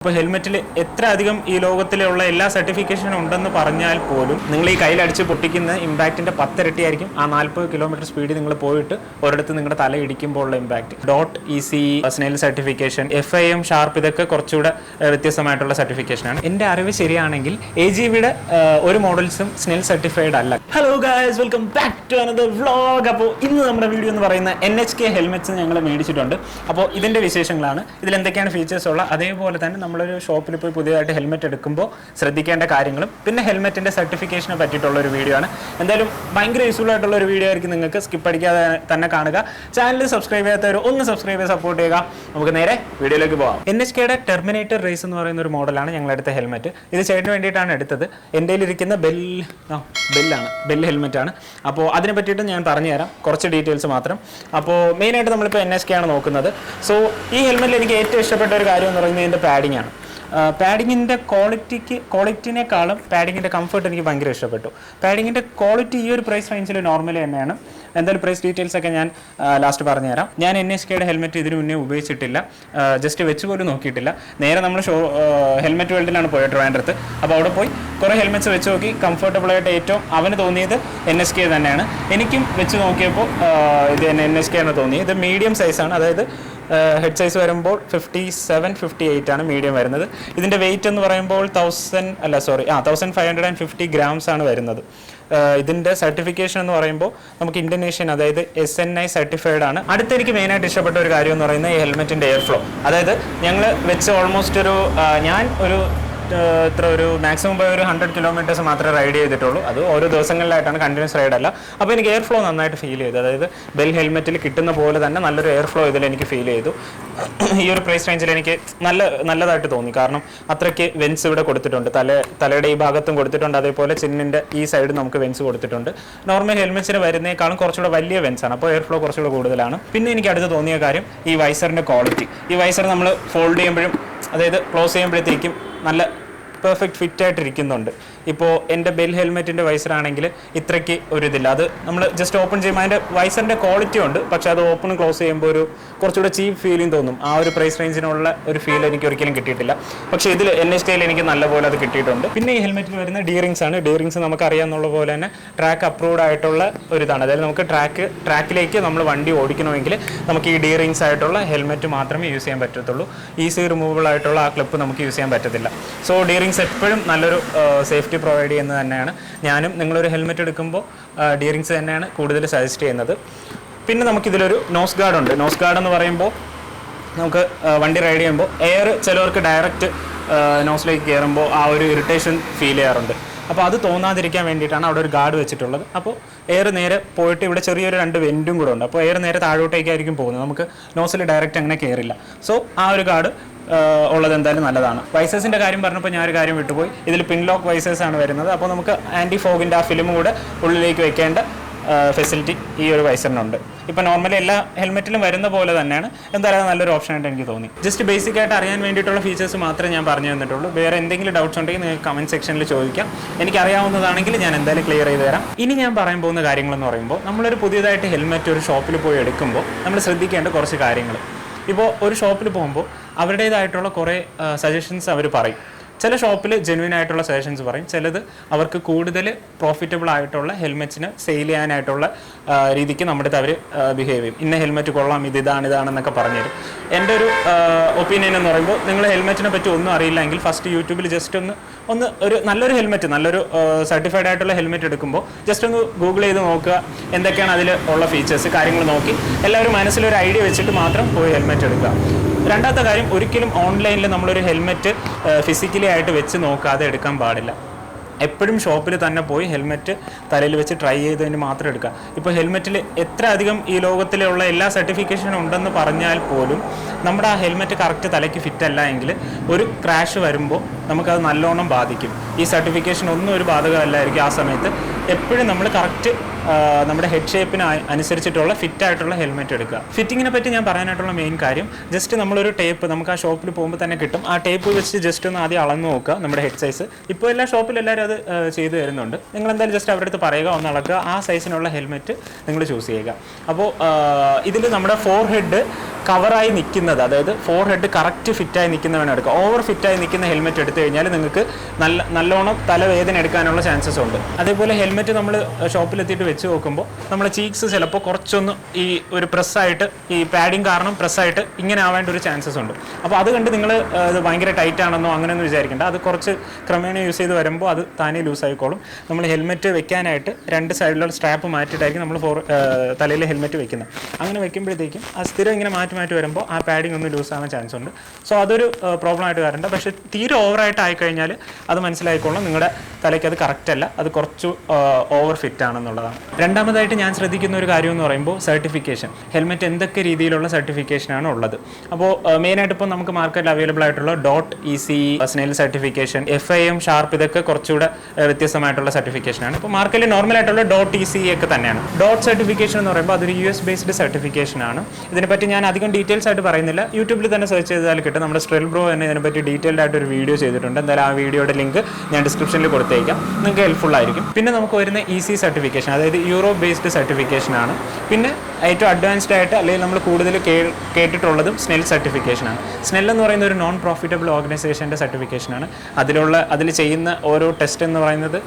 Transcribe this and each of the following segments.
ഇപ്പോൾ ഹെൽമെറ്റിൽ എത്ര അധികം ഈ ലോകത്തിലുള്ള എല്ലാ സർട്ടിഫിക്കേഷനും ഉണ്ടെന്ന് പറഞ്ഞാൽ പോലും നിങ്ങൾ ഈ കയ്യിലടിച്ച് പൊട്ടിക്കുന്ന ഇമ്പാക്റ്റിന്റെ 10 ഇരട്ടിയായിരിക്കും ആ 40 കിലോമീറ്റർ സ്പീഡിൽ നിങ്ങൾ പോയിട്ട് ഒരിടത്ത് നിങ്ങളുടെ തല ഇടിക്കുമ്പോൾ ഉള്ള impact. Dot EC, Snell certification, FIM, SHARP, ഇതൊക്കെ കുറച്ചുകൂടെ വ്യത്യസ്തമായിട്ടുള്ള സർട്ടിഫിക്കേഷനാണ്. എൻ്റെ അറിവ് ശരിയാണെങ്കിൽ AGVയുടെ ഒരു മോഡൽസും സ്നെൽ സർട്ടിഫൈഡ് അല്ല. Hello guys, welcome back to another vlog. അപ്പോൾ ഇന്ന് നമ്മുടെ വീഡിയോ എന്ന് പറയുന്ന NHK ഹെൽമെറ്റ്സ് ഞങ്ങൾ മേടിച്ചിട്ടുണ്ട്. അപ്പോൾ ഇതിൻ്റെ വിശേഷങ്ങളാണ്. ഇതിൽ എന്തൊക്കെയാണ് ഫീച്ചേഴ്സ് ഉള്ള, അതേപോലെ തന്നെ നമ്മളൊരു ഷോപ്പിൽ പോയി പുതിയതായിട്ട് ഹെൽമെറ്റ് എടുക്കുമ്പോൾ ശ്രദ്ധിക്കേണ്ട കാര്യങ്ങളും പിന്നെ ഹെൽമെറ്റിൻ്റെ സർട്ടിഫിക്കേഷനെ പറ്റിയിട്ടുള്ള ഒരു വീഡിയോ ആണ്. എന്തായാലും ഭയങ്കര യൂസ്ഫുൾ ആയിട്ടുള്ള ഒരു വീഡിയോ ആയിരിക്കും. നിങ്ങൾക്ക് സ്കിപ്പ് അടിക്കാതെ തന്നെ കാണുക. ചാനൽ സബ്സ്ക്രൈബ് ചെയ്യാത്തവർ ഒന്ന് സബ്സ്ക്രൈബ് ചെയ്ത് സപ്പോർട്ട് ചെയ്യുക. നമുക്ക് നേരെ വീഡിയോയിലേക്ക് പോകാം. NHKയുടെ ടെർമിനേറ്റർ റേസ് എന്ന് പറയുന്ന ഒരു മോഡലാണ് ഞങ്ങളെടുത്ത ഹെൽമെറ്റ്. ഇത് ചേട്ടന് വേണ്ടിയിട്ടാണ് എടുത്തത്. എൻ്റെ കയ്യിലിരിക്കുന്ന ബെൽ ഹെൽമെറ്റാണ്. അപ്പോൾ അതിനെ പറ്റിയിട്ട് ഞാൻ പറഞ്ഞുതരാം, കുറച്ച് ഡീറ്റെയിൽസ് മാത്രം. അപ്പോൾ മെയിനായിട്ട് നമ്മളിപ്പോൾ NHK ആണ് നോക്കുന്നത്. സോ ഈ ഹെൽമെറ്റിൽ എനിക്ക് ഏറ്റവും ഇഷ്ടപ്പെട്ട ഒരു കാര്യം എന്ന് പറയുന്നത് ഇതിൻ്റെ പാഡിംഗ് ആണ്. പാഡിങ്ങിൻ്റെ ക്വാളിറ്റിനേക്കാളും പാഡിങ്ങിൻ്റെ കംഫർട്ട് എനിക്ക് ഭയങ്കര ഇഷ്ടപ്പെട്ടു. പാഡിങ്ങിൻ്റെ ക്വാളിറ്റി ഈ ഒരു പ്രൈസ് റേഞ്ചിൽ നോർമലി തന്നെയാണ്. എന്തായാലും പ്രൈസ് ഡീറ്റെയിൽസ് ഒക്കെ ഞാൻ ലാസ്റ്റ് പറഞ്ഞുതരാം. ഞാൻ NHKയുടെ ഹെൽമെറ്റ് ഇതിനു മുന്നേ ഉപയോഗിച്ചിട്ടില്ല, ജസ്റ്റ് വെച്ച് പോലും നോക്കിയിട്ടില്ല. നേരെ നമ്മൾ ഹെൽമെറ്റ് വേൾഡിലാണ് പോയത്, ട്രിവാൻഡ്രത്ത്. അപ്പോൾ അവിടെ പോയി കുറേ ഹെൽമെറ്റ്സ് വെച്ച് നോക്കി. കംഫർട്ടബിളായിട്ട് ഏറ്റവും അവന് തോന്നിയത് NHK തന്നെയാണ്. എനിക്കും വെച്ച് നോക്കിയപ്പോൾ ഇത് NHK ആണ് തോന്നിയത്. ഇത് മീഡിയം സൈസാണ്, അതായത് ഹെഡ് സൈസ് വരുമ്പോൾ 57-58 ആണ് മീഡിയം വരുന്നത്. ഇതിൻ്റെ വെയിറ്റ് എന്ന് പറയുമ്പോൾ 1550 grams ആണ് വരുന്നത്. ഇതിൻ്റെ സർട്ടിഫിക്കേഷൻ എന്ന് പറയുമ്പോൾ നമുക്ക് ഇൻഡോനേഷ്യൻ, അതായത് SNI സർട്ടിഫൈഡ് ആണ്. അടുത്ത് എനിക്ക് മെയിനായിട്ട് ഇഷ്ടപ്പെട്ട ഒരു കാര്യം എന്ന് പറയുന്നത് ഈ ഹെൽമെറ്റിൻ്റെ എയർ ഫ്ലോ. അതായത് ഞങ്ങൾ വെച്ച് ഓൾമോസ്റ്റ് ഒരു മാക്സിമം പോയ ഒരു 100 കിലോമീറ്റേഴ്സ് മാത്രമേ റൈഡ് ചെയ്തിട്ടുള്ളൂ. അത് ഓരോ ദിവസങ്ങളിലായിട്ടാണ്, കണ്ടിന്യൂസ് റൈഡ് അല്ല. അപ്പോൾ എനിക്ക് എയർ ഫ്ലോ നന്നായിട്ട് ഫീൽ ചെയ്തു. അതായത് ബെൽ ഹെൽമെറ്റിൽ കിട്ടുന്ന പോലെ തന്നെ നല്ലൊരു എയർ ഫ്ലോ ഇതിൽ എനിക്ക് ഫീൽ ചെയ്തു. ഈ ഒരു പ്രൈസ് റേഞ്ചിൽ എനിക്ക് നല്ലതായിട്ട് തോന്നി. കാരണം അത്രയ്ക്ക് വെൻസ് ഇവിടെ കൊടുത്തിട്ടുണ്ട്, തലയുടെ ഈ ഭാഗത്തും കൊടുത്തിട്ടുണ്ട്, അതേപോലെ ചിന്നിൻ്റെ ഈ സൈഡ് നമുക്ക് വെൻസ് കൊടുത്തിട്ടുണ്ട്. നോർമൽ ഹെൽമെറ്റ്സിന് വരുന്നേക്കാളും കുറച്ചുകൂടെ വലിയ വെൻസാണ്, അപ്പോൾ എയർ ഫ്ലോ കുറച്ചുകൂടെ കൂടുതലാണ്. പിന്നെ എനിക്ക് അടുത്ത് തോന്നിയ കാര്യം ഈ വൈസറിൻ്റെ ക്വാളിറ്റി. ഈ വൈസർ നമ്മൾ ഫോൾഡ് ചെയ്യുമ്പോഴും, അതായത് ക്ലോസ് ചെയ്യുമ്പോഴത്തേക്കും നല്ല പെർഫെക്റ്റ് ഫിറ്റായിട്ടിരിക്കുന്നുണ്ട്. ഇപ്പോൾ എൻ്റെ ബെൽ ഹെൽമെറ്റിൻ്റെ വൈസറാണെങ്കിൽ ഇത്രയ്ക്ക് ഒരു ഇതില്ല. അത് നമ്മൾ ജസ്റ്റ് ഓപ്പൺ ചെയ്യുമ്പോൾ അതിൻ്റെ വൈസറിൻ്റെ ക്വാളിറ്റി ഉണ്ട്, പക്ഷേ അത് ഓപ്പൺ ക്ലോസ് ചെയ്യുമ്പോൾ ഒരു കുറച്ചുകൂടെ ചീപ്പ് ഫീലിംഗ് തോന്നും. ആ ഒരു പ്രൈസ് റേഞ്ചിനുള്ള ഒരു ഫീൽ എനിക്ക് ഒരിക്കലും കിട്ടിയിട്ടില്ല. പക്ഷേ ഇതിൽ NHKയിൽ എനിക്ക് നല്ലപോലെ അത് കിട്ടിയിട്ടുണ്ട്. പിന്നെ ഈ ഹെൽമെറ്റിൽ വരുന്ന ഡീറിങ്സ് ആണ്. ഡീറിങ്സ് നമുക്കറിയാമെന്നുള്ള പോലെ തന്നെ ട്രാക്ക് അപ്രൂവ്ഡ് ആയിട്ടുള്ള ഒരു ഇതാണ്. അതായത് നമുക്ക് ട്രാക്കിലേക്ക് നമ്മൾ വണ്ടി ഓടിക്കണമെങ്കിൽ നമുക്ക് ഈ ഡീറിങ്സ് ആയിട്ടുള്ള ഹെൽമെറ്റ് മാത്രമേ യൂസ് ചെയ്യാൻ പറ്റത്തുള്ളൂ. ഈസി റിമൂവബിൾ ആയിട്ടുള്ള ആ ക്ലിപ്പ് നമുക്ക് യൂസ് ചെയ്യാൻ പറ്റത്തില്ല. സോ ഡീറിങ്സ് എപ്പോഴും നല്ലൊരു സേഫ്റ്റി പ്രൊവൈഡ് ചെയ്യുന്നത് തന്നെയാണ്. ഞാനും നിങ്ങളൊരു ഹെൽമെറ്റ് എടുക്കുമ്പോൾ ഡീറിങ്സ് തന്നെയാണ് കൂടുതൽ സജസ്റ്റ് ചെയ്യുന്നത്. പിന്നെ നമുക്കിതിലൊരു നോസ് ഗാർഡ് ഉണ്ട്. നോസ് ഗാർഡ് എന്ന് പറയുമ്പോൾ നമുക്ക് വണ്ടി റൈഡ് ചെയ്യുമ്പോൾ എയർ ചിലവർക്ക് ഡയറക്റ്റ് നോസിലേക്ക് കയറുമ്പോൾ ആ ഒരു ഇറിറ്റേഷൻ ഫീൽ ചെയ്യാറുണ്ട്. അപ്പോൾ അത് തോന്നാതിരിക്കാൻ വേണ്ടിയിട്ടാണ് അവിടെ ഒരു ഗാർഡ് വെച്ചിട്ടുള്ളത്. അപ്പോൾ എയർ നേരെ പോയിട്ട് ഇവിടെ ചെറിയൊരു 2 വെൻറ്റും കൂടെ ഉണ്ട്. അപ്പോൾ എയർ നേരെ താഴോട്ടേക്കായിരിക്കും പോകുന്നത്, നമുക്ക് നോസിൽ ഡയറക്റ്റ് അങ്ങനെ കയറില്ല. സോ ആ ഒരു ഗാർഡ് ഉള്ളത് എന്തായാലും നല്ലതാണ്. വൈസേഴ്സിൻ്റെ കാര്യം പറഞ്ഞപ്പോൾ ഞാനൊരു കാര്യം വിട്ടുപോയി. ഇതിൽ പിൻലോക്ക് വൈസേഴ്സ് ആണ് വരുന്നത്. അപ്പോൾ നമുക്ക് ആൻറ്റി ഫോഗിൻ്റെ ആ ഫിലിം കൂടെ ഉള്ളിലേക്ക് വെക്കേണ്ട ഫെസിലിറ്റി ഈ ഒരു വൈസറിനുണ്ട്. ഇപ്പോൾ നോർമലി എല്ലാ ഹെൽമെറ്റിലും വരുന്ന പോലെ തന്നെയാണ്. എന്തായാലും നല്ലൊരു ഓപ്ഷനായിട്ട് എനിക്ക് തോന്നി. ജസ്റ്റ് ബേസിക് ആയിട്ട് അറിയാൻ വേണ്ടിയിട്ടുള്ള ഫീച്ചേഴ്സ് മാത്രമേ ഞാൻ പറഞ്ഞു തന്നിട്ടുള്ളൂ. വേറെ എന്തെങ്കിലും ഡൗട്ട്സ് ഉണ്ടെങ്കിൽ നിങ്ങൾക്ക് കമൻറ്റ് സെക്ഷനിൽ ചോദിക്കാം. എനിക്കറിയാവുന്നതാണെങ്കിൽ ഞാൻ എന്തായാലും ക്ലിയർ ചെയ്ത് തരാം. ഇനി ഞാൻ പറയാൻ പോകുന്ന കാര്യങ്ങളെന്ന് പറയുമ്പോൾ, നമ്മളൊരു പുതിയതായിട്ട് ഹെൽമെറ്റ് ഒരു ഷോപ്പിൽ പോയി എടുക്കുമ്പോൾ നമ്മൾ ശ്രദ്ധിക്കേണ്ട കുറച്ച് കാര്യങ്ങൾ. ഇപ്പോൾ ഒരു ഷോപ്പിൽ പോകുമ്പോൾ അവരുടേതായിട്ടുള്ള കുറേ സജഷൻസ് അവർ പറയും. ചില ഷോപ്പിൽ ജെന്വിൻ ആയിട്ടുള്ള സജഷൻസ് പറയും, ചിലത് അവർക്ക് കൂടുതൽ പ്രോഫിറ്റബിൾ ആയിട്ടുള്ള ഹെൽമെറ്റ്സിന് സെയിൽ ചെയ്യാനായിട്ടുള്ള രീതിക്ക് നമ്മുടെ അവർ ബിഹേവ് ചെയ്യും. ഇന്ന ഹെൽമെറ്റ് കൊള്ളാം, ഇതാണെന്നൊക്കെ പറഞ്ഞുതരും. എൻ്റെ ഒരു ഒപ്പീനിയൻ എന്ന് പറയുമ്പോൾ, നിങ്ങൾ ഹെൽമെറ്റിനെ പറ്റി ഒന്നും അറിയില്ലെങ്കിൽ ഫസ്റ്റ് യൂട്യൂബിൽ ജസ്റ്റ് ഒന്ന് ഒരു നല്ലൊരു ഹെൽമെറ്റ്, നല്ലൊരു സർട്ടിഫൈഡ് ആയിട്ടുള്ള ഹെൽമെറ്റ് എടുക്കുമ്പോൾ ജസ്റ്റ് ഒന്ന് ഗൂഗിൾ ചെയ്ത് നോക്കുക, എന്തൊക്കെയാണ് അതിൽ ഉള്ള ഫീച്ചേഴ്സ്, കാര്യങ്ങൾ നോക്കി എല്ലാവരും മനസ്സിലൊരു ഐഡിയ വെച്ചിട്ട് മാത്രം പോയി ഹെൽമെറ്റ് എടുക്കുക. രണ്ടാമത്തെ കാര്യം, ഒരിക്കലും ഓൺലൈനിൽ നമ്മളൊരു ഹെൽമെറ്റ് ഫിസിക്കലി ആയിട്ട് വെച്ച് നോക്കാതെ എടുക്കാൻ പാടില്ല. എപ്പോഴും ഷോപ്പിൽ തന്നെ പോയി ഹെൽമെറ്റ് തലയിൽ വെച്ച് ട്രൈ ചെയ്തതിന് മാത്രം എടുക്കുക. ഇപ്പോൾ ഹെൽമെറ്റിൽ എത്ര അധികം ഈ ലോകത്തിലുള്ള എല്ലാ സർട്ടിഫിക്കേഷനും ഉണ്ടെന്ന് പറഞ്ഞാൽ പോലും നമ്മുടെ ആ ഹെൽമെറ്റ് കറക്റ്റ് തലയ്ക്ക് ഫിറ്റ് അല്ല എങ്കിൽ ഒരു ക്രാഷ് വരുമ്പോൾ നമുക്കത് നല്ലോണം ബാധിക്കും. ഈ സർട്ടിഫിക്കേഷൻ ഒന്നും ഒരു ബാധകമല്ലായിരിക്കും ആ സമയത്ത്. എപ്പോഴും നമ്മൾ കറക്റ്റ് നമ്മുടെ ഹെഡ് ഷേപ്പിന് അനുസരിച്ചിട്ടുള്ള ഫിറ്റായിട്ടുള്ള ഹെൽമെറ്റ് എടുക്കുക. ഫിറ്റിങ്ങിനെ പറ്റി ഞാൻ പറയാനായിട്ടുള്ള മെയിൻ കാര്യം, ജസ്റ്റ് നമ്മളൊരു ടേപ്പ് നമുക്ക് ആ ഷോപ്പിൽ പോകുമ്പോൾ തന്നെ കിട്ടും. ആ ടേപ്പ് വെച്ച് ജസ്റ്റ് ഒന്ന് ആദ്യം അളന്ന് നോക്കുക നമ്മുടെ ഹെഡ് സൈസ്. ഇപ്പോൾ എല്ലാ ഷോപ്പിലും എല്ലാവരും അത് ചെയ്തു തരുന്നുണ്ട്. നിങ്ങൾ എന്തായാലും ജസ്റ്റ് അവരുടെ അടുത്ത് പറയുക, ഒന്ന് അളക്കുക, ആ സൈസിനുള്ള ഹെൽമെറ്റ് നിങ്ങൾ ചൂസ് ചെയ്യുക. അപ്പോൾ ഇതിൽ നമ്മുടെ ഫോർ ഹെഡ് കവറായി നിൽക്കുന്നത്, അതായത് ഫോർ ഹെഡ് കറക്റ്റ് ഫിറ്റായി നിൽക്കുന്നവനെ എടുക്കുക. ഓവർ ഫിറ്റായി നിൽക്കുന്ന ഹെൽമെറ്റ് എടുത്തു കഴിഞ്ഞാൽ നിങ്ങൾക്ക് നല്ലോണം തലവേദന എടുക്കാനുള്ള ചാൻസസ് ഉണ്ട്. അതേപോലെ ഹെൽമെറ്റ് നമ്മൾ ഷോപ്പിലെത്തിയിട്ട് വെച്ച് നോക്കുമ്പോൾ നമ്മുടെ ചീക്സ് ചിലപ്പോൾ കുറച്ചൊന്ന് ഈ ഒരു പ്രസ്സായിട്ട്, ഈ പാഡിങ് കാരണം പ്രസ്സായിട്ട് ഇങ്ങനെ ആവേണ്ട ഒരു ചാൻസസ് ഉണ്ട്. അപ്പോൾ അത് കണ്ട് നിങ്ങൾ ഇത് ഭയങ്കര ടൈറ്റ് ആണെന്നോ അങ്ങനെയൊന്നും വിചാരിക്കേണ്ട. അത് കുറച്ച് ക്രമേണ യൂസ് ചെയ്ത് വരുമ്പോൾ അത് താനേ ലൂസ് ആയിക്കോളും. നമ്മൾ ഹെൽമെറ്റ് വെക്കാനായിട്ട് 2 സൈഡിലുള്ള സ്ട്രാപ്പ് മാറ്റിയിട്ടായിരിക്കും നമ്മൾ തലയിൽ ഹെൽമെറ്റ് വെക്കുന്നത്. അങ്ങനെ വെക്കുമ്പോഴത്തേക്കും ആ സ്ഥിരം ഇങ്ങനെ മാറ്റി വരുമ്പോൾ ആ പാഡിങ് ഒന്ന് ലൂസ് ആവാൻ ചാൻസ് ഉണ്ട്. സോ അതൊരു പ്രോബ്ലം ആയിട്ട് വരണ്ട. പക്ഷേ തീരെ ഓവറായിട്ട് ആയിക്കഴിഞ്ഞാൽ അത് മനസ്സിലായിക്കോളും നിങ്ങളുടെ തലയ്ക്ക് അത് കറക്റ്റ് അല്ല, അത് കുറച്ച് ഓവർ ഫിറ്റ് ആണെന്നുള്ളതാണ്. രണ്ടാമതായിട്ട് ഞാൻ ശ്രദ്ധിക്കുന്ന ഒരു കാര്യം എന്ന് പറയുമ്പോൾ സർട്ടിഫിക്കേഷൻ. ഹെൽമെറ്റ് എന്തൊക്കെ രീതിയിലുള്ള സർട്ടിഫിക്കേഷനാണ് ഉള്ളത്. അപ്പോൾ മെയിനായിട്ട് ഇപ്പോൾ നമുക്ക് മാർക്കറ്റിൽ അവൈലബിൾ ആയിട്ടുള്ള .EC, Snell certification, FIM, SHARP, ഇതൊക്കെ കുറച്ചുകൂടെ വ്യത്യസ്തമായിട്ടുള്ള സർട്ടിഫിക്കേഷനാണ്. ഇപ്പോൾ മാർക്കറ്റിൽ നോർമലായിട്ടുള്ള .EC ഒക്കെ തന്നെയാണ്. സർട്ടിഫിക്കേഷൻ എന്ന് പറയുമ്പോൾ അതൊരു US ബേസ്ഡ് സർട്ടിഫിക്കേഷൻ ആണ്. ഇതിനെപ്പറ്റി ഞാൻ അധികം ഡീറ്റെയിൽസ് ആയിട്ട് പറയുന്നില്ല. യൂട്യൂബിൽ തന്നെ സെർച്ച് ചെയ്താൽ കിട്ടും. നമ്മുടെ സ്ട്രെൽ ബ്രോ തന്നെ ഇതിനെപ്പറ്റി ഡീറ്റെയിൽഡ് ആയിട്ട് ഒരു വീഡിയോ ചെയ്തിട്ടുണ്ട്. എന്തായാലും ആ വീഡിയോയുടെ ലിങ്ക് ഞാൻ ഡിസ്ക്രിപ്ഷനിൽ കൊടുത്തേക്കാം, നിങ്ങൾക്ക് ഹെൽപ്ഫുൾ ആയിരിക്കും. പിന്നെ നമുക്ക് വരുന്ന EC സർട്ടിഫിക്കേഷൻ, അതായത് യൂറോപ്പ് ബേസ്ഡ് സർട്ടിഫിക്കേഷൻ ആണ്. പിന്നെ ഏറ്റവും അഡ്വാൻസ്ഡ് ആയിട്ട് അല്ലെങ്കിൽ നമ്മൾ കൂടുതൽ കേട്ടിട്ടുള്ളതും സ്നെൽ സർട്ടിഫിക്കേഷനാണ്. സ്നെൽ എന്ന് പറയുന്ന ഒരു നോൺ പ്രോഫിറ്റബിൾ ഓർഗനൈസേഷൻ്റെ സർട്ടിഫിക്കേഷനാണ്. അതിൽ ചെയ്യുന്ന ഓരോ ടെസ്റ്റ് എന്ന് പറയുന്നത്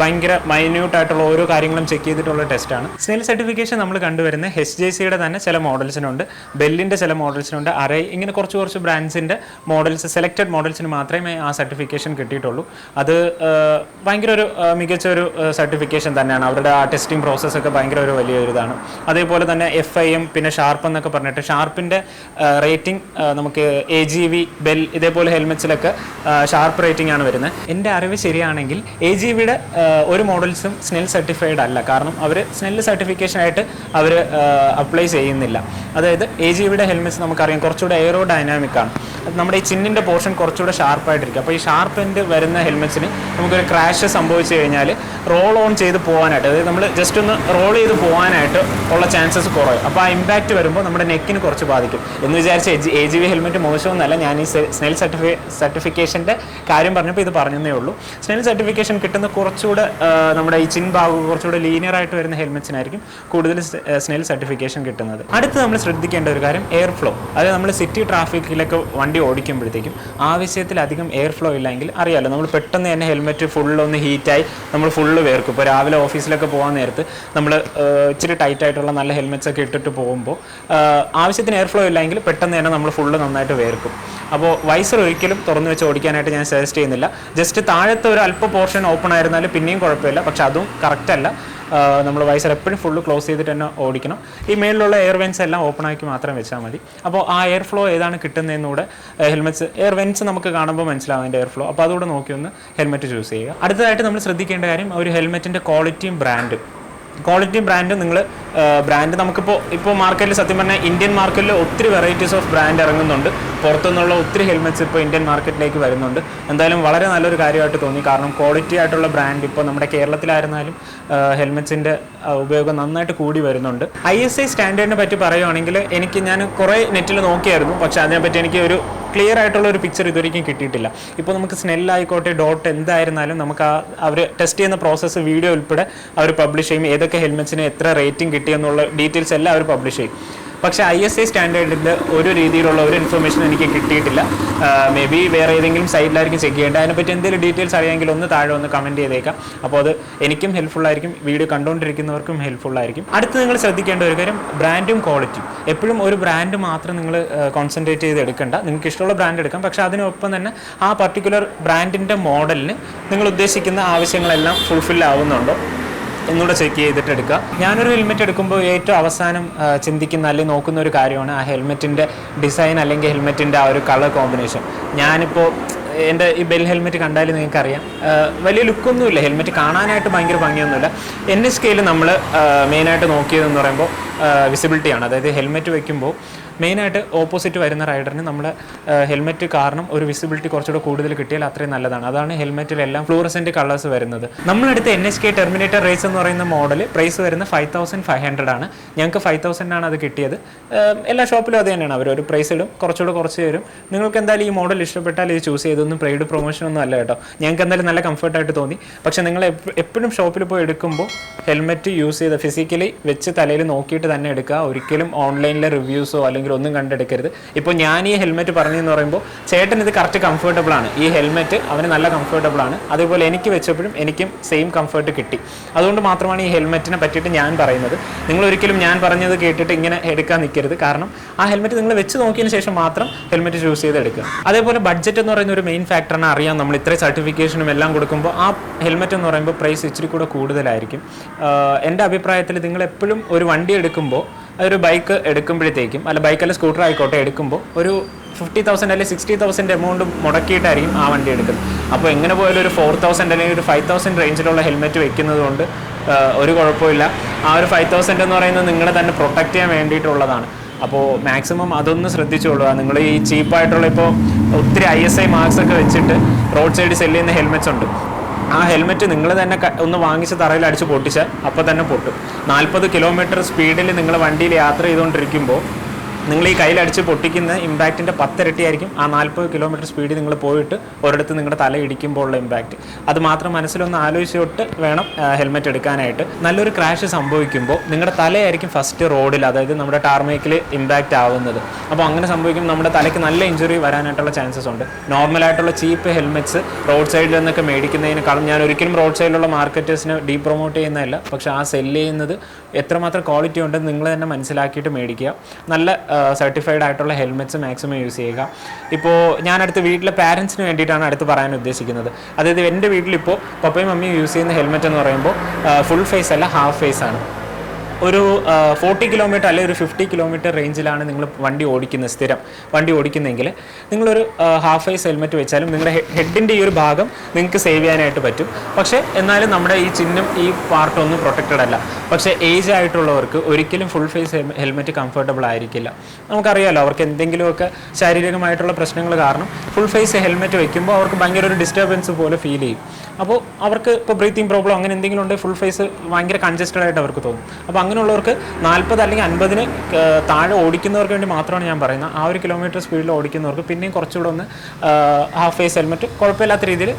ഭയങ്കര മൈന്യൂട്ടായിട്ടുള്ള ഓരോ കാര്യങ്ങളും ചെക്ക് ചെയ്തിട്ടുള്ള ടെസ്റ്റാണ്. സ്നെൽ സർട്ടിഫിക്കേഷൻ നമ്മൾ കണ്ടുവരുന്ന HJCയുടെ തന്നെ ചില മോഡൽസിനുണ്ട്, ബെല്ലിൻ്റെ ചില മോഡൽസിനുണ്ട്, അറേ, ഇങ്ങനെ കുറച്ച് ബ്രാൻഡ്സിൻ്റെ മോഡൽസ്, സെലക്റ്റഡ് മോഡൽസിന് മാത്രമേ ആ സർട്ടിഫിക്കേഷൻ കിട്ടിയിട്ടുള്ളൂ. അത് ഭയങ്കര ഒരു മികച്ച ഒരു സർട്ടിഫിക്കേഷൻ തന്നെയാണ്. അവരുടെ ആ ടെസ്റ്റിംഗ് പ്രോസസ്സൊക്കെ ഭയങ്കര ഒരു വലിയൊരു ഇതാണ്. അതേപോലെ തന്നെ FIM, പിന്നെ ഷാർപ്പ് എന്നൊക്കെ പറഞ്ഞിട്ട് ഷാർപ്പിൻ്റെ റേറ്റിംഗ് നമുക്ക് AGV, ബെൽ, ഇതേപോലെ ഹെൽമെറ്റ്സിലൊക്കെ ഷാർപ്പ് റേറ്റിംഗ് ആണ് വരുന്നത്. എൻ്റെ അറിവ് ശരിയാണെങ്കിൽ AGVയുടെ ഒരു മോഡൽസും സ്നെൽ സർട്ടിഫൈഡ് അല്ല. കാരണം അവർ സ്നെൽ സർട്ടിഫിക്കേഷനായിട്ട് അവർ അപ്ലൈ ചെയ്യുന്നില്ല. അതായത് AGVയുടെ ഹെൽമെറ്റ്സ് നമുക്കറിയാം കുറച്ചുകൂടെ എയറോ ഡൈനാമിക് ആണ്. നമ്മുടെ ഈ ചിന്നിൻ്റെ പോർഷൻ കുറച്ചുകൂടെ ഷാർപ്പായിട്ടിരിക്കും. അപ്പോൾ ഈ ഷാർപ്പ് എൻഡ് വരുന്ന ഹെൽമെറ്റ്സിന് നമുക്കൊരു ക്രാഷ് സംഭവിച്ചു കഴിഞ്ഞാൽ റോൾ ഓൺ ചെയ്ത് പോകാനായിട്ട്, അതായത് നമ്മൾ ജസ്റ്റ് ഒന്ന് റോൾ ചെയ്ത് പോകാനായിട്ട് ഉള്ള ചാൻസസ് കുറയും. അപ്പോൾ ആ ഇമ്പാക്റ്റ് വരുമ്പോൾ നമ്മുടെ നെക്കിന് കുറച്ച് ബാധിക്കും. എന്ന് വിചാരിച്ച് AGV ഹെൽമെറ്റ് മോശമൊന്നുമല്ല. ഞാൻ ഈ സ്നെൽ സർട്ടിഫിക്കേഷൻ്റെ കാര്യം പറഞ്ഞപ്പോൾ ഇത് പറഞ്ഞതേ ഉള്ളൂ. സ്നെൽ സർട്ടിഫിക്കേഷൻ കിട്ടുന്ന കുറച്ചുകൂടെ നമ്മുടെ ഈ ചിൻ ഭാഗം കുറച്ചുകൂടെ ലീനിയർ ആയിട്ട് വരുന്ന ഹെൽമെറ്റ്സിനായിരിക്കും കൂടുതൽ സ്നെൽ സർട്ടിഫിക്കേഷൻ കിട്ടുന്നത്. അടുത്ത് നമ്മൾ ശ്രദ്ധിക്കേണ്ട ഒരു കാര്യം എയർ ഫ്ലോ. അതായത് നമ്മൾ സിറ്റി ട്രാഫിക്കിലൊക്കെ വണ്ടി ഓടിക്കുമ്പോഴത്തേക്കും ആവശ്യത്തിലധികം എയർ ഫ്ലോ ഇല്ലെങ്കിൽ അറിയാമല്ലോ, നമ്മൾ പെട്ടെന്ന് തന്നെ ഹെൽമെറ്റ് ഫുള്ളൊന്ന് ഹീറ്റായി നമ്മൾ ഫുള്ള് വേർക്കും. ഇപ്പോൾ രാവിലെ ഓഫീസിലൊക്കെ പോകാൻ നേരത്ത് നമ്മൾ ഇച്ചിരി ടൈറ്റായിട്ടുള്ള നല്ല ഹെൽമെറ്റ്സ് ഒക്കെ ഇട്ടിട്ട് പോകുമ്പോൾ ആവശ്യത്തിന് എയർ ഫ്ലോ ഇല്ലെങ്കിൽ പെട്ടെന്ന് തന്നെ നമ്മൾ ഫുള്ള് നന്നായിട്ട് വേർക്കും. അപ്പോൾ വൈസർ ഒരിക്കലും തുറന്നു വെച്ച് ഓടിക്കാനായിട്ട് ഞാൻ സജസ്റ്റ് ചെയ്യുന്നില്ല. ജസ്റ്റ് താഴത്തെ ഒരു അല്പ പോർഷൻ ഓപ്പൺ ആയിരുന്നാലും പിന്നെയും കുഴപ്പമില്ല. പക്ഷെ അതും കറക്റ്റ് അല്ല. നമ്മൾ വൈസർ എപ്പോഴും ഫുള്ള് ക്ലോസ് ചെയ്തിട്ട് തന്നെ ഓടിക്കണം. ഈ മേളിലുള്ള എയർ വെൻസ് എല്ലാം ഓപ്പൺ ആക്കി മാത്രം വെച്ചാൽ മതി. അപ്പോൾ ആ എയർ ഫ്ലോ ഏതാണ് കിട്ടുന്നതെന്നൂടെ ഹെൽമെറ്റ്സ് എയർ വെൻസ് നമുക്ക് കാണുമ്പോൾ മനസ്സിലാവും അതിൻ്റെ എയർ ഫ്ലോ. അപ്പോൾ അതുകൂടെ നോക്കി ഒന്ന് ഹെൽമെറ്റ് ചൂസ് ചെയ്യുക. അടുത്തതായിട്ട് നമ്മൾ ശ്രദ്ധിക്കേണ്ട കാര്യം ഒരു ഹെൽമെറ്റിൻ്റെ ക്വാളിറ്റിയും ബ്രാൻഡും. നിങ്ങൾ ബ്രാൻഡ് നമുക്കിപ്പോൾ മാർക്കറ്റിൽ സത്യം പറഞ്ഞാൽ ഇന്ത്യൻ മാർക്കറ്റിൽ ഒത്തിരി വെറൈറ്റീസ് ഓഫ് ബ്രാൻഡ് ഇറങ്ങുന്നുണ്ട്. പുറത്തുനിന്നുള്ള ഒത്തിരി ഹെൽമെറ്റ്സ് ഇപ്പോൾ ഇന്ത്യൻ മാർക്കറ്റിലേക്ക് വരുന്നുണ്ട്. എന്തായാലും വളരെ നല്ലൊരു കാര്യമായിട്ട് തോന്നി. കാരണം ക്വാളിറ്റി ആയിട്ടുള്ള ബ്രാൻഡ് ഇപ്പോൾ നമ്മുടെ കേരളത്തിലായിരുന്നാലും ഹെൽമെറ്റ്സിൻ്റെ ഉപയോഗം നന്നായിട്ട് കൂടി വരുന്നുണ്ട്. ISI സ്റ്റാൻഡേർഡിനെ പറ്റി പറയുകയാണെങ്കിൽ ഞാൻ കുറേ നെറ്റിൽ നോക്കിയായിരുന്നു. പക്ഷേ അതിനെപ്പറ്റി എനിക്ക് ഒരു ക്ലിയർ ആയിട്ടുള്ള ഒരു പിക്ചർ ഇതുവരെയും കിട്ടിയിട്ടില്ല. ഇപ്പോൾ നമുക്ക് സ്നെല്ലായിക്കോട്ടെ എന്തായിരുന്നാലും നമുക്ക് അവർ ടെസ്റ്റ് ചെയ്യുന്ന പ്രോസസ്സ് വീഡിയോ ഉൾപ്പെടെ അവർ പബ്ലിഷ് ചെയ്യും. ഏതൊക്കെ ഹെൽമെറ്റ്സിന് എത്ര റേറ്റിംഗ് കിട്ടിയെന്നുള്ള ഡീറ്റെയിൽസ് എല്ലാം അവർ പബ്ലിഷ് ചെയ്യും. പക്ഷേ ISI സ്റ്റാൻഡേർഡിൻ്റെ ഒരു രീതിയിലുള്ള ഒരു ഇൻഫർമേഷൻ എനിക്ക് കിട്ടിയിട്ടില്ല. മേ ബി വേറെ ഏതെങ്കിലും സൈറ്റിലായിരിക്കും ചെക്ക് ചെയ്യേണ്ടത്. അതിനെപ്പറ്റി എന്തെങ്കിലും ഡീറ്റെയിൽസ് അറിയാമെങ്കിൽ ഒന്ന് താഴെ ഒന്ന് കമൻറ്റ് ചെയ്തേക്കാം. അപ്പോൾ അത് എനിക്കും ഹെൽപ്ഫുള്ളായിരിക്കും, വീഡിയോ കണ്ടുകൊണ്ടിരിക്കുന്നവർക്കും ഹെൽപ്ഫുള്ളായിരിക്കും. അടുത്ത് നിങ്ങൾ ശ്രദ്ധിക്കേണ്ട ഒരു കാര്യം ബ്രാൻഡും ക്വാളിറ്റിയും. എപ്പോഴും ഒരു ബ്രാൻഡ് മാത്രം നിങ്ങൾ കോൺസെൻട്രേറ്റ് ചെയ്ത് എടുക്കേണ്ട. നിങ്ങൾക്ക് ഇഷ്ടമുള്ള ബ്രാൻഡ് എടുക്കാം. പക്ഷേ അതിനൊപ്പം തന്നെ ആ പർട്ടിക്കുലർ ബ്രാൻഡിൻ്റെ മോഡലിന് നിങ്ങൾ ഉദ്ദേശിക്കുന്ന ആവശ്യങ്ങളെല്ലാം ഫുൾഫിൽ ആവുന്നുണ്ടോ എന്നൂടെ ചെക്ക് ചെയ്തിട്ട് എടുക്കുക. ഞാനൊരു ഹെൽമെറ്റ് എടുക്കുമ്പോൾ ഏറ്റവും അവസാനം ചിന്തിക്കുന്ന അല്ലെങ്കിൽ നോക്കുന്ന ഒരു കാര്യമാണ് ആ ഹെൽമെറ്റിൻ്റെ ഡിസൈൻ അല്ലെങ്കിൽ ഹെൽമെറ്റിൻ്റെ ആ ഒരു കളർ കോമ്പിനേഷൻ. ഞാനിപ്പോൾ എൻ്റെ ഈ ബെൽ ഹെൽമെറ്റ് കണ്ടാലും നിങ്ങൾക്കറിയാം വലിയ ലുക്കൊന്നുമില്ല, ഹെൽമെറ്റ് കാണാനായിട്ട് ഭയങ്കര ഭംഗിയൊന്നുമില്ല. NSKയിൽ നമ്മൾ മെയിനായിട്ട് നോക്കിയതെന്ന് പറയുമ്പോൾ വിസിബിലിറ്റിയാണ്. അതായത് ഹെൽമെറ്റ് വയ്ക്കുമ്പോൾ മെയിനായിട്ട് ഓപ്പോസിറ്റ് വരുന്ന റൈഡറിന് നമ്മുടെ ഹെൽമെറ്റ് കാരണം ഒരു വിസിബിലിറ്റി കുറച്ചുകൂടെ കൂടുതൽ കിട്ടിയാൽ അത്രയും നല്ലതാണ്. അതാണ് ഹെൽമെറ്റിലെല്ലാം ഫ്ലൂറസെൻറ്റ് കളേഴ്സ് വരുന്നത്. നമ്മളെടുത്ത് NSK ടെർമിനേറ്റർ റേസ് എന്ന് പറയുന്ന മോഡൽ പ്രൈസ് വരുന്ന 5500 ആണ്. ഞങ്ങൾക്ക് 5000 ആണ് അത് കിട്ടിയത്. എല്ലാ ഷോപ്പിലും അത് തന്നെയാണ്, അവരൊരു പ്രൈസ് ഇടും, കുറച്ചുകൂടെ കുറച്ച് തരും. നിങ്ങൾക്ക് എന്തായാലും ഈ മോഡൽ ഇഷ്ടപ്പെട്ടാൽ ഇത് ചൂസ് ചെയ്ത് ഇതൊന്നും പെയ്ഡ് പ്രൊമോഷൻ ഒന്നും അല്ല കേട്ടോ. ഞങ്ങൾക്ക് എന്തായാലും നല്ല കംഫർട്ടായിട്ട് തോന്നി. പക്ഷേ നിങ്ങൾ എപ്പോഴും ഷോപ്പിൽ പോയി എടുക്കുമ്പോൾ ഹെൽമെറ്റ് യൂസ് ചെയ്ത് ഫിസിക്കലി വെച്ച് തലയിൽ നോക്കിയിട്ട് തന്നെ എടുക്കുക. ഒരിക്കലും ഓൺലൈനിലെ റിവ്യൂസോ അല്ലെങ്കിൽ ഒന്നും കണ്ടെടുക്കരുത്. ഇപ്പോൾ ഞാൻ ഈ ഹെൽമെറ്റ് പറഞ്ഞെന്ന് പറയുമ്പോൾ ചേട്ടൻ ഇത് കറക്റ്റ് കംഫർട്ടബിൾ ആണ്. ഈ ഹെൽമെറ്റ് അവന് നല്ല കംഫർട്ടബിൾ ആണ്. അതേപോലെ എനിക്ക് വെച്ചപ്പോഴും എനിക്കും സെയിം കംഫർട്ട് കിട്ടി. അതുകൊണ്ട് മാത്രമാണ് ഈ ഹെൽമെറ്റിനെ പറ്റിയിട്ട് ഞാൻ പറയുന്നത്. നിങ്ങൾ ഒരിക്കലും ഞാൻ പറഞ്ഞത് കേട്ടിട്ട് ഇങ്ങനെ എടുക്കാൻ നിൽക്കരുത്. കാരണം ആ ഹെൽമെറ്റ് നിങ്ങൾ വെച്ച് നോക്കിയതിന് ശേഷം മാത്രം ഹെൽമെറ്റ് ചൂസ് ചെയ്ത് എടുക്കുക. അതേപോലെ ബഡ്ജറ്റ് എന്ന് പറയുന്ന ഒരു മെയിൻ ഫാക്ടറിനെ അറിയാം. നമ്മൾ ഇത്രയും സർട്ടിഫിക്കേഷനും എല്ലാം കൊടുക്കുമ്പോൾ ആ ഹെൽമെറ്റ് എന്ന് പറയുമ്പോൾ പ്രൈസ് ഇച്ചിരി കൂടെ കൂടുതലായിരിക്കും. എൻ്റെ അഭിപ്രായത്തിൽ നിങ്ങൾ എപ്പോഴും ഒരു വണ്ടി എടുക്കുമ്പോൾ ഒരു ബൈക്ക് എടുക്കുമ്പോഴത്തേക്കും ബൈക്കല്ല സ്കൂട്ടർ ആയിക്കോട്ടെ എടുക്കുമ്പോൾ ഒരു 50,000 അല്ലെങ്കിൽ 60,000 എമൗണ്ട് മുടക്കിയിട്ടായിരിക്കും ആ വണ്ടി എടുക്കുന്നത്. അപ്പോൾ എങ്ങനെ പോയാലും ഒരു 4,000 അല്ലെങ്കിൽ ഒരു 5,000 റേഞ്ചിലുള്ള ഹെൽമെറ്റ് വെക്കുന്നത് കൊണ്ട് ഒരു കുഴപ്പമില്ല. ആ ഒരു 5,000 എന്ന് പറയുന്നത് നിങ്ങളെ തന്നെ പ്രൊട്ടക്റ്റ് ചെയ്യാൻ വേണ്ടിയിട്ടുള്ളതാണ്. അപ്പോൾ മാക്സിമം അതൊന്ന് ശ്രദ്ധിച്ചോളുക. നിങ്ങൾ ഈ ചീപ്പായിട്ടുള്ള ഇപ്പോൾ ഒത്തിരി ISI മാർക്സ് ഒക്കെ വെച്ചിട്ട് റോഡ് സൈഡ് സെല്ല് ചെയ്യുന്ന ഹെൽമെറ്റ്സ് ഉണ്ട്. ആ ഹെൽമെറ്റ് നിങ്ങൾ തന്നെ ഒന്ന് വാങ്ങിച്ച് തറയിൽ അടിച്ച് പൊട്ടിച്ചാൽ അപ്പോൾ തന്നെ പൊട്ടും. 40 കിലോമീറ്റർ സ്പീഡിൽ നിങ്ങൾ വണ്ടിയിൽ യാത്ര ചെയ്തുകൊണ്ടിരിക്കുമ്പോൾ നിങ്ങൾ ഈ കയ്യിലടിച്ച് പൊട്ടിക്കുന്ന ഇമ്പാക്റ്റിൻ്റെ 10 ഇരട്ടിയായിരിക്കും ആ 40 കിലോമീറ്റർ സ്പീഡിൽ നിങ്ങൾ പോയിട്ട് ഒരിടത്ത് നിങ്ങളുടെ തല ഇടിക്കുമ്പോൾ ഉള്ള ഇമ്പാക്റ്റ്. അത് മാത്രം മനസ്സിലൊന്ന് ആലോചിച്ചിട്ട് വേണം ഹെൽമെറ്റ് എടുക്കാനായിട്ട്. നല്ലൊരു ക്രാഷ് സംഭവിക്കുമ്പോൾ നിങ്ങളുടെ തലയായിരിക്കും ഫസ്റ്റ് റോഡിൽ, അതായത് നമ്മുടെ ടാർമേക്കിൽ ഇമ്പാക്റ്റ് ആവുന്നത്. അപ്പോൾ അങ്ങനെ സംഭവിക്കുമ്പോൾ നമ്മുടെ തലയ്ക്ക് നല്ല ഇഞ്ചുറി വരാനായിട്ടുള്ള ചാൻസസ് ഉണ്ട്. നോർമലായിട്ടുള്ള ചീപ്പ് ഹെൽമെറ്റ്സ് റോഡ് സൈഡിൽ നിന്നൊക്കെ മേടിക്കുന്നതിനേക്കാളും, ഞാൻ ഒരിക്കലും റോഡ് സൈഡിലുള്ള മാർക്കറ്റേഴ്സിനെ പ്രൊമോട്ട് ചെയ്യുന്നതല്ല, പക്ഷേ ആ സെല്ല് ചെയ്യുന്നത് എത്രമാത്രം ക്വാളിറ്റി ഉണ്ടെന്ന് നിങ്ങൾ തന്നെ മനസ്സിലാക്കിയിട്ട് മേടിക്കുക. നല്ല സർട്ടിഫൈഡ് ആയിട്ടുള്ള ഹെൽമെറ്റ്സ് മാക്സിമം യൂസ് ചെയ്യുക. ഇപ്പോൾ ഞാനടുത്ത് വീട്ടിലെ പാരൻസിന് വേണ്ടിയിട്ടാണ് അടുത്ത് പറയാൻ ഉദ്ദേശിക്കുന്നത്. അതായത് എൻ്റെ വീട്ടിലിപ്പോൾ പപ്പയും മമ്മിയും യൂസ് ചെയ്യുന്ന ഹെൽമെറ്റ് എന്ന് പറയുമ്പോൾ ഫുൾ ഫേസ് അല്ല, ഹാഫ് ഫേസ് ആണ്. ഒരു 40 കിലോമീറ്റർ അല്ലെങ്കിൽ ഒരു 50 കിലോമീറ്റർ റേഞ്ചിലാണ് നിങ്ങൾ വണ്ടി ഓടിക്കുന്നത്, സ്ഥിരം വണ്ടി ഓടിക്കുന്നതെങ്കിൽ നിങ്ങളൊരു ഹാഫ് ഫേസ് ഹെൽമെറ്റ് വെച്ചാലും നിങ്ങളുടെ ഹെഡിൻ്റെ ഈ ഒരു ഭാഗം നിങ്ങൾക്ക് സേവ് ചെയ്യാനായിട്ട് പറ്റും. പക്ഷേ എന്നാലും നമ്മുടെ ഈ ചിഹ്നം ഈ പാർട്ടൊന്നും പ്രൊട്ടക്റ്റഡ് അല്ല. പക്ഷേ ഏജ് ആയിട്ടുള്ളവർക്ക് ഒരിക്കലും ഫുൾ ഫേസ് ഹെൽമെറ്റ് കംഫർട്ടബിൾ ആയിരിക്കില്ല. നമുക്കറിയാമല്ലോ, അവർക്ക് എന്തെങ്കിലുമൊക്കെ ശാരീരികമായിട്ടുള്ള പ്രശ്നങ്ങൾ കാരണം ഫുൾ ഫേസ് ഹെൽമെറ്റ് വയ്ക്കുമ്പോൾ അവർക്ക് ഭയങ്കര ഒരു ഡിസ്റ്റർബൻസ് പോലെ ഫീൽ ചെയ്യും. അപ്പോൾ അവർക്ക് ഇപ്പോൾ ബ്രീത്തിങ് പ്രോബ്ലം അങ്ങനെ എന്തെങ്കിലും ഉണ്ടെങ്കിൽ ഫുൾ ഫേസ് ഭയങ്കര കൺജസ്റ്റഡ് ആയിട്ട് അവർക്ക് തോന്നും. അപ്പോൾ അങ്ങനെയുള്ളവർക്ക് 40 അല്ലെങ്കിൽ 50 താഴെ ഓടിക്കുന്നവർക്ക് വേണ്ടി മാത്രമാണ് ഞാൻ പറയുന്നത്. ആ ഒരു കിലോമീറ്റർ സ്പീഡിൽ ഓടിക്കുന്നവർക്ക് പിന്നെയും കുറച്ചുകൂടെ ഒന്ന് ഹാഫ് ഫേസ് ഹെൽമെറ്റ് കുഴപ്പമില്ലാത്ത രീതിയിൽ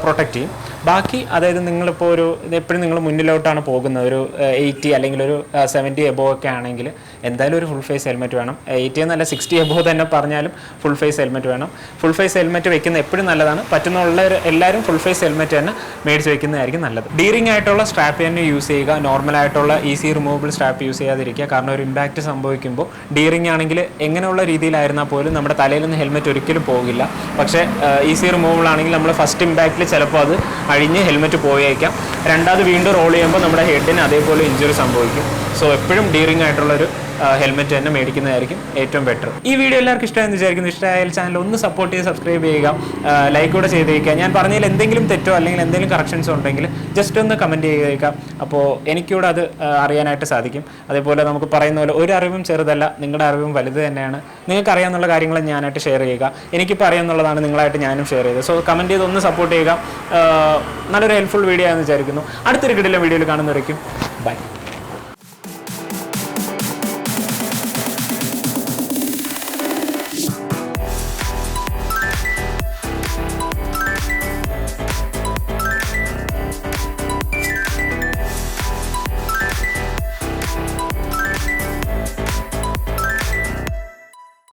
പ്രൊട്ടക്റ്റ് ചെയ്യും. ബാക്കി അതായത് നിങ്ങളിപ്പോൾ ഒരു എപ്പോഴും നിങ്ങൾ മുന്നിലോട്ടാണ് പോകുന്നത്, ഒരു 80 അല്ലെങ്കിൽ ഒരു 70 എബോ ഒക്കെ ആണെങ്കിൽ എന്തായാലും ഒരു ഫുൾ ഫേസ് ഹെൽമെറ്റ് വേണം. 80 എന്നല്ല 60 എബോ തന്നെ പറഞ്ഞാലും ഫുൾ ഫേസ് ഹെൽമെറ്റ് വേണം. ഫുൾ ഫേസ് ഹെൽമെറ്റ് വെക്കുന്നത് എപ്പോഴും നല്ലതാണ്. പറ്റുന്ന എല്ലാവരും ഫുൾ ഫേസ് ഹെൽമെറ്റ് തന്നെ മേടിച്ച് വെക്കുന്നതായിരിക്കും നല്ലത്. ഡീറിംഗ് ആയിട്ടുള്ള സ്ട്രാപ്പ് തന്നെ യൂസ് ചെയ്യുക. നോർമലായിട്ടുള്ള ഈസി റിമൂവബിൾ സ്ട്രാപ്പ് യൂസ് ചെയ്യാതിരിക്കുക. കാരണം ഒരു ഇമ്പാക്റ്റ് സംഭവിക്കുമ്പോൾ ഡീറിംഗ് ആണെങ്കിൽ എങ്ങനെയുള്ള രീതിയിലായിരുന്നാൽ പോലും നമ്മുടെ തലയിൽ നിന്ന് ഹെൽമെറ്റ് ഒരിക്കലും പോകില്ല. പക്ഷേ ഈസി റിമൂവബിൾ ആണെങ്കിൽ നമ്മൾ ഫസ്റ്റ് ഇമ്പാക്റ്റിൽ ചിലപ്പോൾ അത് അഴിഞ്ഞ് ഹെൽമെറ്റ് പോയേക്കാം. രണ്ടാമത് വീണ്ടും റോൾ ചെയ്യുമ്പോൾ നമ്മുടെ ഹെഡിന് അതേപോലെ ഇഞ്ചുറി സംഭവിക്കും. സോ എപ്പോഴും ഡീറിംഗ് ആയിട്ടുള്ളൊരു ഹെൽമെറ്റ് തന്നെ മേടിക്കുന്നതായിരിക്കും ഏറ്റവും ബെറ്റർ. ഈ വീഡിയോ എല്ലാവർക്കും ഇഷ്ടമായെന്ന് വിചാരിക്കുന്നു. ഇഷ്ടമായാൽ ചാനൽ ഒന്ന് സപ്പോർട്ട് ചെയ്ത് സബ്സ്ക്രൈബ് ചെയ്യുക, ലൈക്ക് കൂടെ ചെയ്തേക്കുക. ഞാൻ പറഞ്ഞതിൽ എന്തെങ്കിലും തെറ്റോ അല്ലെങ്കിൽ എന്തെങ്കിലും കറക്ഷൻസോ ഉണ്ടെങ്കിൽ ജസ്റ്റ് ഒന്ന് കമൻറ്റ് ചെയ്തേക്കാം. അപ്പോൾ എനിക്കൂടെ അത് അറിയാനായിട്ട് സാധിക്കും. അതേപോലെ നമുക്ക് പറയുന്ന പോലെ ഒരു അറിവും ചെറുതല്ല, നിങ്ങളുടെ അറിവും വലുത് തന്നെയാണ്. നിങ്ങൾക്ക് അറിയാവുന്ന കാര്യങ്ങൾ ഞാനായിട്ട് ഷെയർ ചെയ്യുക. എനിക്കിപ്പോൾ അറിയാവുന്നതാണ് നിങ്ങളായിട്ട് ഞാനും ഷെയർ ചെയ്തത്. സോ കമൻറ്റ് ചെയ്ത് ഒന്ന് സപ്പോർട്ട് ചെയ്യുക. നല്ലൊരു ഹെൽപ്ഫുൾ വീഡിയോ ആണെന്ന് വിചാരിക്കുന്നു. അടുത്തൊരു കിടിലൻ വീഡിയോയിൽ കാണുന്നവരേക്കും ബൈ.